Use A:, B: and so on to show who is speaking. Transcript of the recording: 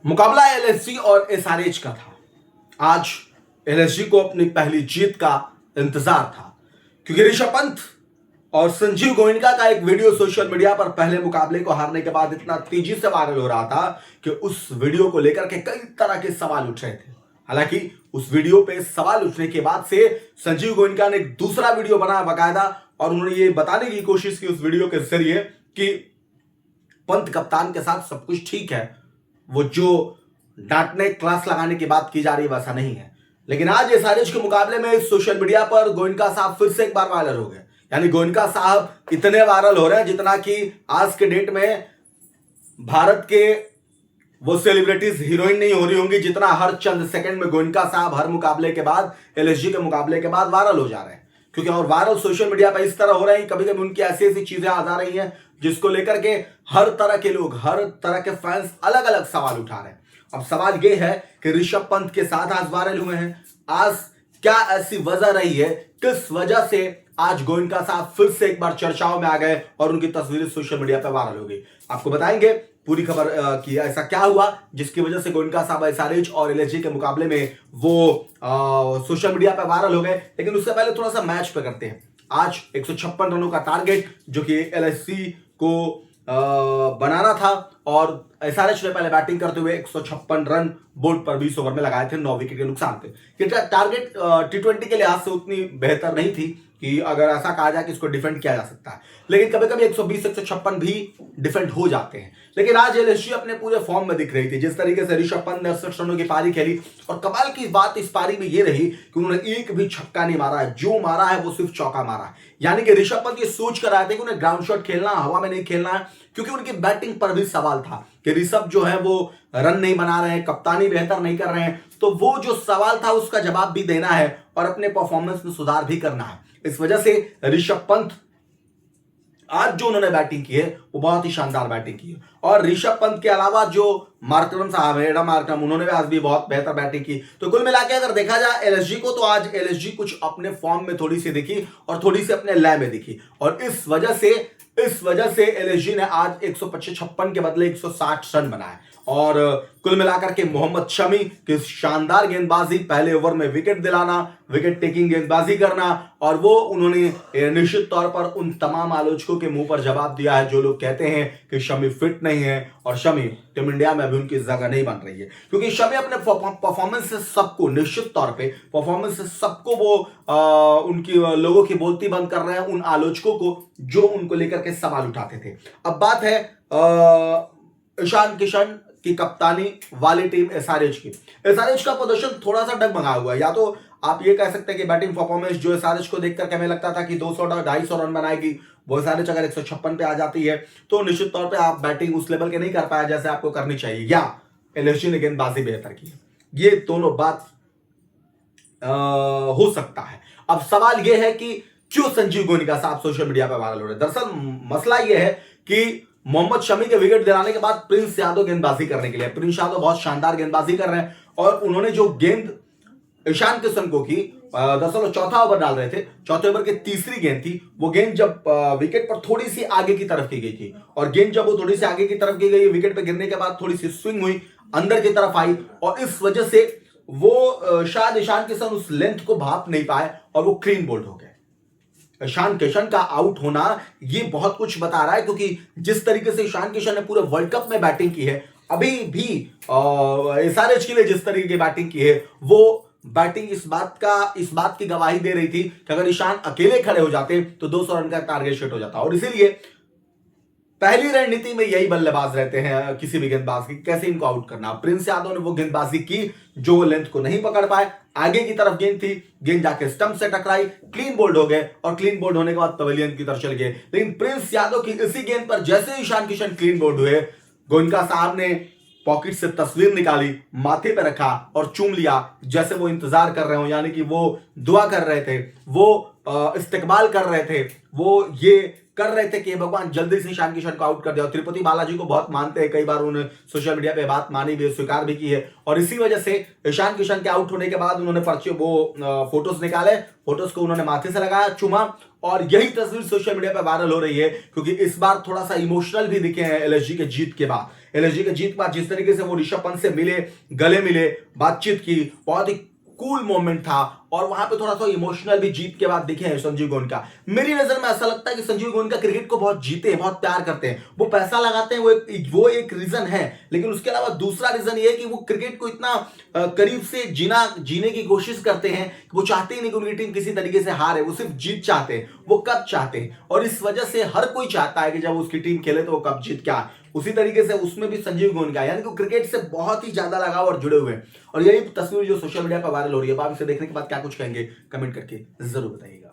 A: मुकाबला एलएसजी और एसआरएच का था। आज एलएसजी को अपनी पहली जीत का इंतजार था क्योंकि ऋषभ पंत और संजीव गोयनका का एक वीडियो सोशल मीडिया पर पहले मुकाबले को हारने के बाद इतना तेजी से वायरल हो रहा था कि उस वीडियो को लेकर के कई तरह के सवाल उठ रहे थे। हालांकि उस वीडियो पे सवाल उठने के बाद से संजीव गोयनका ने एक दूसरा वीडियो बनाया बाकायदा और उन्होंने ये बताने की कोशिश की उस वीडियो के जरिए कि पंत कप्तान के साथ सब कुछ ठीक है, वो जो डांटने क्लास लगाने की बात की जा रही है वैसा नहीं है। लेकिन आज एसआरएच के मुकाबले में सोशल मीडिया पर गोयनका साहब फिर से एक बार वायरल हो गए। यानी गोयनका साहब इतने वायरल हो रहे हैं जितना कि आज के डेट में भारत के वो सेलिब्रिटीज हीरोइन नहीं हो रही होंगी, जितना हर चंद सेकंड में गोयनका साहब हर मुकाबले के बाद एलएसजी के मुकाबले के बाद वायरल हो जा रहे हैं। क्योंकि और वायरल सोशल मीडिया पर इस तरह हो रहे हैं, कभी कभी उनकी ऐसी ऐसी चीजें आ जा रही हैं जिसको लेकर के हर तरह के लोग, हर तरह के फैंस अलग अलग सवाल उठा रहे हैं। अब सवाल यह है कि ऋषभ पंत के साथ आज वायरल हुए हैं। आज क्या ऐसी वजह रही है, किस वजह से आज गोयनका साहब फिर से एक बार चर्चाओं में आ गए और उनकी तस्वीरें सोशल मीडिया पर वायरल हो गई। आपको बताएंगे पूरी खबर कि ऐसा क्या हुआ जिसकी वजह से गोयनका साहब एसआरएच और एलएसजी के मुकाबले में वो सोशल मीडिया पर वायरल हो गए। लेकिन उससे पहले थोड़ा सा मैच पे करते हैं। आज 156 रनों का टारगेट जो कि एलएसजी को बनाना था और एसआरएच ने पहले बैटिंग करते हुए 156 रन बोर्ड पर 20 ओवर में लगाए थे 9 विकेट के नुकसान पे। टारगेट टी20 के लिहाज से उतनी बेहतर नहीं थी कि अगर ऐसा कहा जाए कि इसको डिफेंड किया जा सकता है, लेकिन कभी कभी 120 156 भी डिफेंड हो जाते हैं। लेकिन आज एलएसजी अपने पूरे फॉर्म में दिख रही थी। जिस तरीके से ऋषभ पंत ने 68 रनों की पारी खेली और कमाल की बात इस पारी में यह रही कि उन्होंने एक भी छक्का नहीं मारा है, जो मारा है वो सिर्फ चौका मारा है। यानी कि ऋषभ पंत ये सोच कर आए थे कि उन्हें ग्राउंड शॉट खेलना, हवा में नहीं खेलना है, क्योंकि उनकी बैटिंग पर भी सवाल था कि ऋषभ जो है वो रन नहीं बना रहे हैं, कप्तानी बेहतर नहीं कर रहे हैं। तो वो जो सवाल था उसका जवाब भी देना है और अपने परफॉर्मेंस में सुधार भी करना है। इस वजह से ऋषभ पंत आज जो उन्होंने बैटिंग की है वो बहुत ही शानदार बैटिंग की है। और ऋषभ पंत के अलावा जो मार्करम साहब है, एडम मार्करम, उन्होंने भी आज भी बहुत बेहतर बैटिंग की। तो कुल मिलाकर अगर देखा जाए एलएसजी को, तो आज एलएसजी कुछ अपने फॉर्म में थोड़ी सी दिखी और थोड़ी सी अपने लय में दिखी और इस वजह से एलएसजी ने आज 156 के बदले 160 रन बनाए। और कुल मिलाकर के मोहम्मद शमी की शानदार गेंदबाजी, पहले ओवर में विकेट दिलाना, विकेट टेकिंग गेंदबाजी करना, और वो उन्होंने निश्चित तौर पर उन तमाम आलोचकों के मुंह पर जवाब दिया है जो लोग कहते हैं कि शमी फिट नहीं है और शमी टीम इंडिया में अभी उनकी जगह नहीं बन रही है। क्योंकि शमी अपने परफॉर्मेंस से सबको, निश्चित तौर पे परफॉर्मेंस से सबको वो उनकी लोगों की बोलती बंद कर रहे हैं, उन आलोचकों को जो उनको लेकर के सवाल उठाते थे। अब बात है ईशान किशन की कप्तानी वाली टीम एसआरएच की। एसआरएच का प्रदर्शन थोड़ा सा डगमगा हुआ है। या तो आप ये कह सकते हैं कि बैटिंग परफॉर्मेंस जो एसआरएच को देखकर हमें लगता था कि 200-250 रन बनाएगी, वो एसआरएच अगर 156 पे आ जाती है तो निश्चित तौर पे आप बैटिंग उस लेवल के नहीं कर पाया जैसे आपको करनी चाहिए, या एलएसजी ने गेंदबाजी बेहतर की है। ये दोनों बात हो सकता है। अब सवाल यह है कि क्यों संजीव गोयनका साहब सोशल मीडिया पर वायरल हो रहे हैं। दरअसल मसला यह है कि मोहम्मद शमी के विकेट दिलाने के बाद प्रिंस यादव गेंदबाजी करने के लिए, प्रिंस यादव बहुत शानदार गेंदबाजी कर रहे हैं और उन्होंने जो गेंद ईशान किशन को की, दरअसल चौथा ओवर डाल रहे थे, चौथे ओवर की तीसरी गेंद थी, वो गेंद जब विकेट पर थोड़ी सी आगे की तरफ की गई थी और गेंद जब वो थोड़ी सी आगे की तरफ की गई, विकेट पे गिरने के बाद थोड़ी सी स्विंग हुई, अंदर की तरफ आई और इस वजह से वो शायद ईशान किशन उस लेंथ को भाप नहीं पाए और वो क्लीन बोल्ड हो गए। ईशान किशन का आउट होना ये बहुत कुछ बता रहा है, क्योंकि जिस तरीके से ईशान किशन ने पूरे वर्ल्ड कप में बैटिंग की है, अभी भी एसआरएच के लिए जिस तरीके की बैटिंग की है, वो बैटिंग इस बात की गवाही दे रही थी कि अगर ईशान अकेले खड़े हो जाते तो 200 रन का टारगेट सेट हो जाता। और इसीलिए पहली रणनीति में यही बल्लेबाज रहते हैं किसी भी गेंदबाज की, कैसे इनको आउट करना। प्रिंस यादव ने वो गेंदबाजी की जो वो लेंथ को नहीं पकड़ पाए, आगे की तरफ गेंद थी, गेंद जाके स्टंप से टकराई, क्लीन बोल्ड हो गए और क्लीन बोल्ड होने के बाद पवेलियन की तरफ चल गए। लेकिन प्रिंस यादव की इसी गेंद पर जैसे ही ईशान किशन क्लीन बोल्ड हुए, गोयनका साहब ने पॉकेट से तस्वीर निकाली, माथे पे रखा और चूम लिया, जैसे वो इंतजार कर रहे हो, यानी कि वो दुआ कर रहे थे, वो इस्तेकबाल कर रहे थे, वो ये कर रहे थे कि भगवान जल्दी से ईशान किशन को आउट कर दिया। और तिरुपति बालाजी को बहुत मानते हैं, कई बार उन्होंने सोशल मीडिया पे बात मानी भी, स्वीकार भी की है। और इसी वजह से ईशान किशन के आउट होने के बाद उन्होंने फोटोज निकाले, फोटोज को उन्होंने माथे से लगाया, चुमा, और यही तस्वीर सोशल मीडिया पर वायरल हो रही है क्योंकि इस बार थोड़ा सा इमोशनल भी दिखे हैं एलएसजी के जीत के बाद। एलएसजी के जीत के बाद जिस तरीके से वो ऋषभ पंत से मिले, गले मिले, बातचीत की, बहुत ही कूल मोमेंट था। और वहां पे थोड़ा सा इमोशनल भी जीत के बाद दिखे हैं संजीव गोयनका। मेरी नजर में ऐसा लगता है कि संजीव गोयनका क्रिकेट को बहुत जीते हैं, बहुत प्यार करते हैं, वो पैसा लगाते हैं, वो एक रीजन है। लेकिन उसके अलावा दूसरा रीजन ये है कि वो क्रिकेट को इतना करीब से जीने की कोशिश करते हैं कि वो चाहते ही नहीं कि उनकी टीम किसी तरीके से हारे, वो सिर्फ जीत चाहते हैं, वो कप चाहते हैं। और इस वजह से हर कोई चाहता है कि जब उसकी टीम खेले तो वो कप जीत के आए। उसी तरीके से उसमें भी संजीव गोयनका यानी कि क्रिकेट से बहुत ही ज्यादा लगाव और जुड़े हुए हैं। और यही तस्वीर जो सोशल मीडिया पर वायरल हो रही है, आप इसे देखने के बाद क्या कुछ कहेंगे कमेंट करके जरूर बताइएगा।